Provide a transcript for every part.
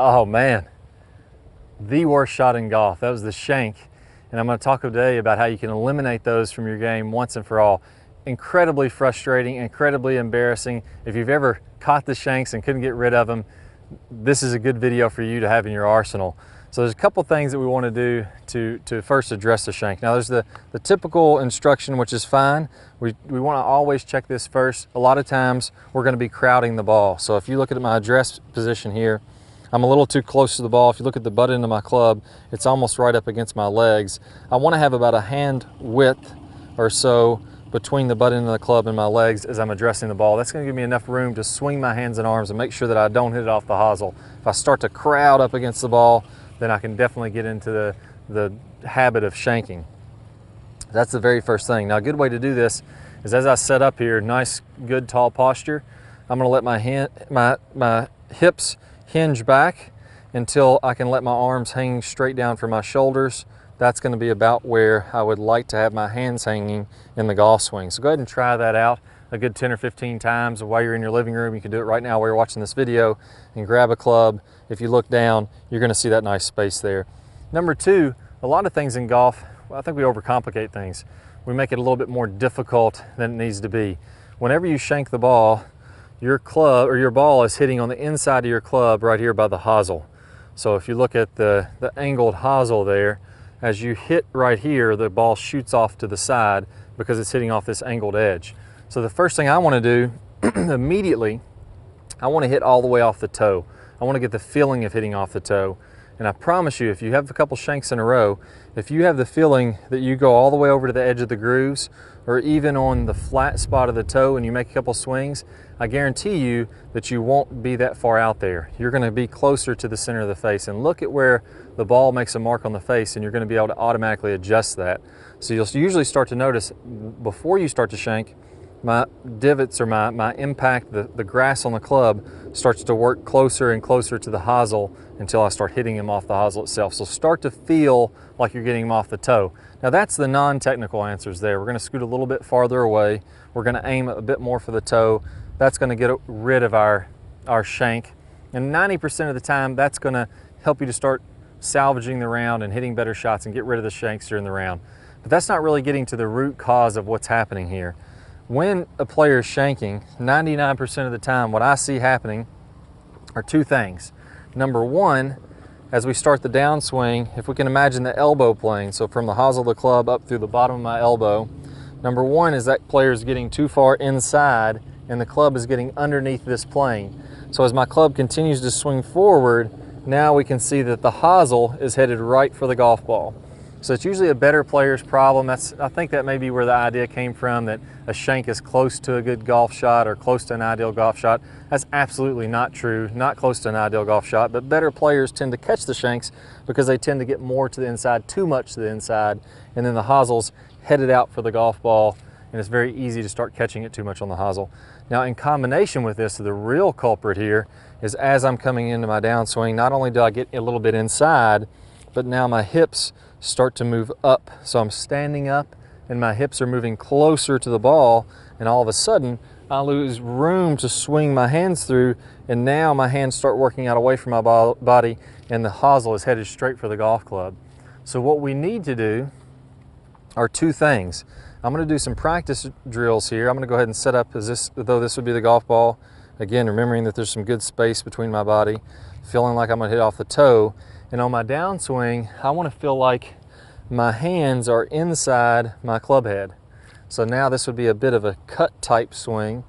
Oh man, the worst shot in golf. That was the shank. And I'm going to talk today about how you can eliminate those from your game once and for all. Incredibly frustrating, incredibly embarrassing. If you've ever caught the shanks and couldn't get rid of them, this is a good video for you to have in your arsenal. So there's a couple things that we want to do to first address the shank. Now there's the typical instruction, which is fine. We want to always check this first. A lot of times we're going to be crowding the ball. So if you look at my address position here, I'm a little too close to the ball. If you look at the butt end of my club, it's almost right up against my legs. I want to have about a hand width or so between the butt end of the club and my legs as I'm addressing the ball. That's going to give me enough room to swing my hands and arms and make sure that I don't hit it off the hosel. If I start to crowd up against the ball, then I can definitely get into the habit of shanking. That's the very first thing. Now a good way to do this is as I set up here, nice, good, tall posture, I'm going to let my hips hinge back until I can let my arms hang straight down from my shoulders. That's going to be about where I would like to have my hands hanging in the golf swing. So go ahead and try that out a good 10 or 15 times while you're in your living room. You can do it right now while you're watching this video and grab a club. If you look down, you're going to see that nice space there. Number two, a lot of things in golf, well, I think we overcomplicate things. We make it a little bit more difficult than it needs to be. Whenever you shank the ball, your club or your ball is hitting on the inside of your club right here by the hosel. So if you look at the angled hosel there, as you hit right here, the ball shoots off to the side because it's hitting off this angled edge. So the first thing I want to do immediately, I want to hit all the way off the toe. I want to get the feeling of hitting off the toe. And I promise you, if you have a couple shanks in a row, if you have the feeling that you go all the way over to the edge of the grooves or even on the flat spot of the toe and you make a couple swings, I guarantee you that you won't be that far out there. You're going to be closer to the center of the face. And look at where the ball makes a mark on the face, and you're going to be able to automatically adjust that. So you'll usually start to notice before you start to shank, my divots or my impact, the grass on the club starts to work closer and closer to the hosel until I start hitting him off the hosel itself. So start to feel like you're getting him off the toe. Now that's the non-technical answers there. We're going to scoot a little bit farther away. We're going to aim a bit more for the toe. That's going to get rid of our shank. And 90% of the time, that's going to help you to start salvaging the round and hitting better shots and get rid of the shanks during the round. But that's not really getting to the root cause of what's happening here. When a player is shanking, 99% of the time, what I see happening are two things. Number one, as we start the downswing, if we can imagine the elbow plane, so from the hosel of the club up through the bottom of my elbow, number one is that player is getting too far inside and the club is getting underneath this plane. So as my club continues to swing forward, now we can see that the hosel is headed right for the golf ball. So it's usually a better player's problem. I think that may be where the idea came from, that a shank is close to a good golf shot or close to an ideal golf shot. That's absolutely not true, not close to an ideal golf shot, but better players tend to catch the shanks because they tend to get more to the inside, too much to the inside, and then the hosel's headed out for the golf ball, and it's very easy to start catching it too much on the hosel. Now in combination with this, the real culprit here is as I'm coming into my downswing, not only do I get a little bit inside, but now my hips start to move up. So I'm standing up and my hips are moving closer to the ball, and all of a sudden I lose room to swing my hands through, and now my hands start working out away from my body and the hosel is headed straight for the golf club. So what we need to do are two things. I'm going to do some practice drills here. I'm going to go ahead and set up as though this would be the golf ball. Again, remembering that there's some good space between my body, feeling like I'm going to hit off the toe. And on my downswing, I want to feel like my hands are inside my club head. So now this would be a bit of a cut type swing,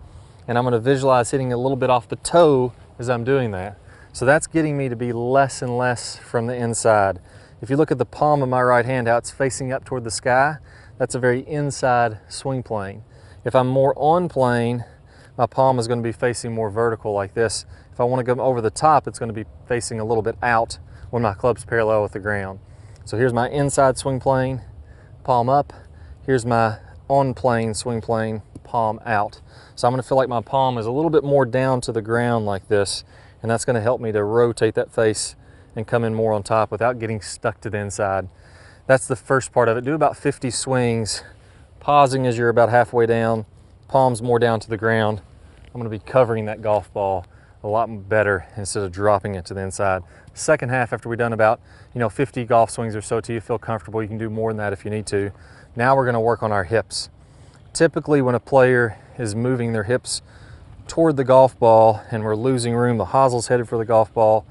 and I'm going to visualize hitting a little bit off the toe as I'm doing that. So that's getting me to be less and less from the inside. If you look at the palm of my right hand, how it's facing up toward the sky, that's a very inside swing plane. If I'm more on plane, my palm is going to be facing more vertical like this. If I want to go over the top, it's going to be facing a little bit out when my club's parallel with the ground. So here's my inside swing plane, palm up. Here's my on plane swing plane, palm out. So I'm going to feel like my palm is a little bit more down to the ground like this, and that's going to help me to rotate that face and come in more on top without getting stuck to the inside. That's the first part of it. Do about 50 swings, pausing as you're about halfway down, palms more down to the ground. I'm going to be covering that golf ball a lot better instead of dropping it to the inside. Second half, after we've done about 50 golf swings or so till you feel comfortable, you can do more than that if you need to. Now we're gonna work on our hips. Typically when a player is moving their hips toward the golf ball and we're losing room, the hossel's headed for the golf ball,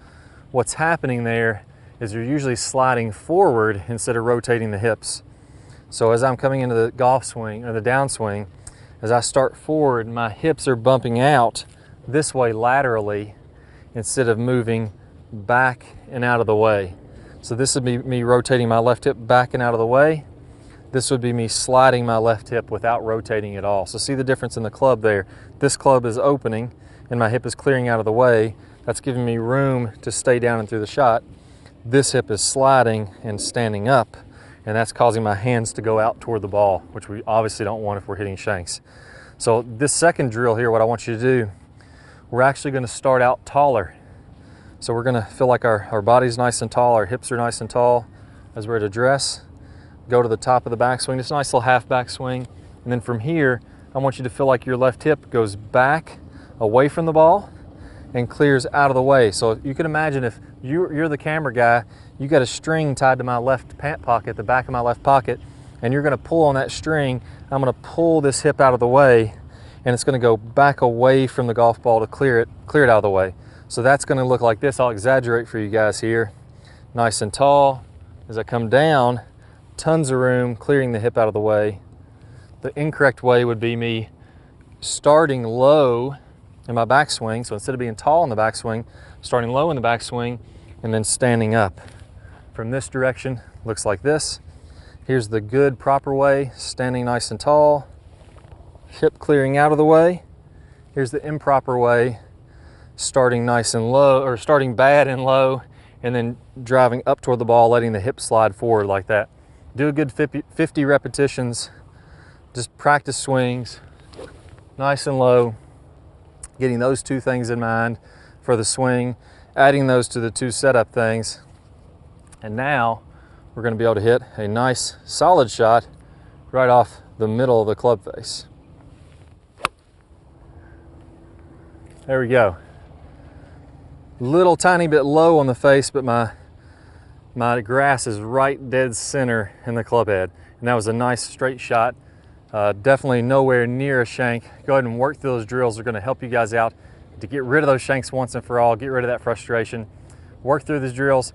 what's happening there is you're usually sliding forward instead of rotating the hips. So as I'm coming into the golf swing or the downswing, as I start forward, my hips are bumping out this way laterally instead of moving back and out of the way. So this would be me rotating my left hip back and out of the way. This would be me sliding my left hip without rotating at all. So see the difference in the club there. This club is opening and my hip is clearing out of the way. That's giving me room to stay down and through the shot. This hip is sliding and standing up, and that's causing my hands to go out toward the ball, which we obviously don't want if we're hitting shanks. So this second drill here, what I want you to do, we're actually gonna start out taller. So we're gonna feel like our body's nice and tall, our hips are nice and tall as we're at address. Go to the top of the backswing, just a nice little half backswing. And then from here, I want you to feel like your left hip goes back away from the ball and clears out of the way. So you can imagine if you're the camera guy, you got a string tied to my left pant pocket, the back of my left pocket, and you're gonna pull on that string. I'm gonna pull this hip out of the way, and it's gonna go back away from the golf ball to clear it out of the way. So that's gonna look like this. I'll exaggerate for you guys here. Nice and tall. As I come down, tons of room, clearing the hip out of the way. The incorrect way would be me starting low in my backswing. So instead of being tall in the backswing, starting low in the backswing and then standing up. From this direction, looks like this. Here's the good proper way, standing nice and tall, hip clearing out of the way. Here's the improper way, starting nice and low, or starting bad and low, and then driving up toward the ball, letting the hip slide forward like that. Do a good 50 repetitions, just practice swings, nice and low, getting those two things in mind for the swing, adding those to the two setup things. And now we're gonna be able to hit a nice solid shot right off the middle of the club face. There we go. Little tiny bit low on the face, but my grass is right dead center in the club head. And that was a nice straight shot. Definitely nowhere near a shank. Go ahead and work through those drills. They're gonna help you guys out to get rid of those shanks once and for all, get rid of that frustration. Work through these drills.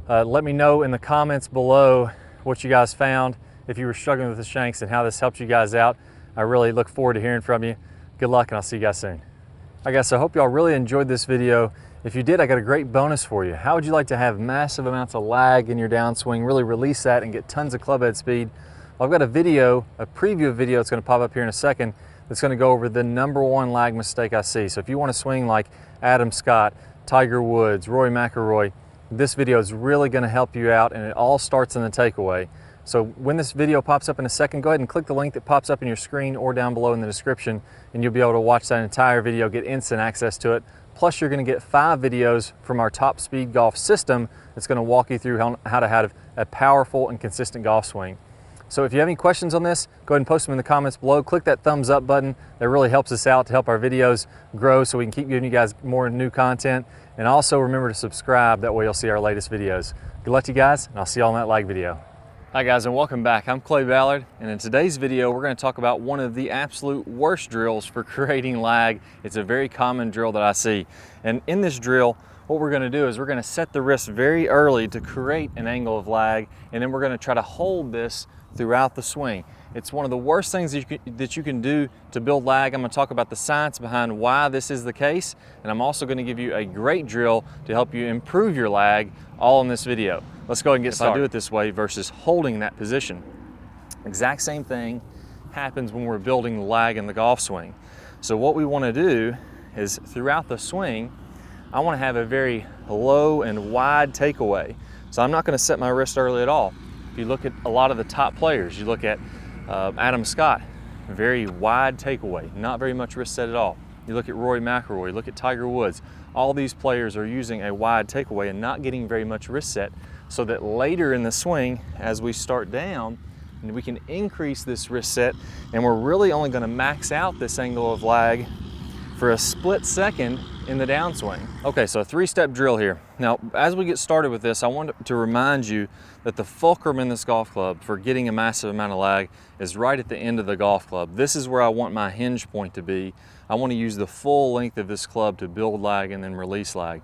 Let me know in the comments below what you guys found, if you were struggling with the shanks and how this helped you guys out. I really look forward to hearing from you. Good luck, and I'll see you guys soon. All right, guys, so I hope y'all really enjoyed this video. If you did, I got a great bonus for you. How would you like to have massive amounts of lag in your downswing, really release that and get tons of club head speed? Well, I've got a video, a preview video that's gonna pop up here in a second that's gonna go over the #1 lag mistake I see. So if you wanna swing like Adam Scott, Tiger Woods, Rory McIlroy, this video is really gonna help you out, and it all starts in the takeaway. So when this video pops up in a second, go ahead and click the link that pops up in your screen or down below in the description, and you'll be able to watch that entire video, get instant access to it. Plus, you're gonna get 5 videos from our Top Speed Golf system that's gonna walk you through how to have a powerful and consistent golf swing. So if you have any questions on this, go ahead and post them in the comments below. Click that thumbs up button. That really helps us out to help our videos grow so we can keep giving you guys more new content. And also remember to subscribe, that way you'll see our latest videos. Good luck to you guys, and I'll see you all in that lag video. Hi guys, and welcome back. I'm Clay Ballard, and in today's video we're going to talk about one of the absolute worst drills for creating lag. It's a very common drill that I see. And in this drill, what we're going to do is we're going to set the wrist very early to create an angle of lag, and then we're going to try to hold this throughout the swing. It's one of the worst things that you can do to build lag. I'm going to talk about the science behind why this is the case, and I'm also going to give you a great drill to help you improve your lag, all in this video. Let's go ahead and get started. If I do it this way versus holding that position, exact same thing happens when we're building lag in the golf swing. So what we want to do is throughout the swing, I want to have a very low and wide takeaway. So I'm not going to set my wrist early at all. If you look at a lot of the top players, you look at Adam Scott, very wide takeaway, not very much wrist set at all. You look at Rory McIlroy, you look at Tiger Woods. All these players are using a wide takeaway and not getting very much wrist set, so that later in the swing, as we start down, we can increase this wrist set, and we're really only going to max out this angle of lag for a split second in the downswing. Okay, so a 3-step drill here. Now, as we get started with this, I want to remind you that the fulcrum in this golf club for getting a massive amount of lag is right at the end of the golf club. This is where I want my hinge point to be. I want to use the full length of this club to build lag and then release lag.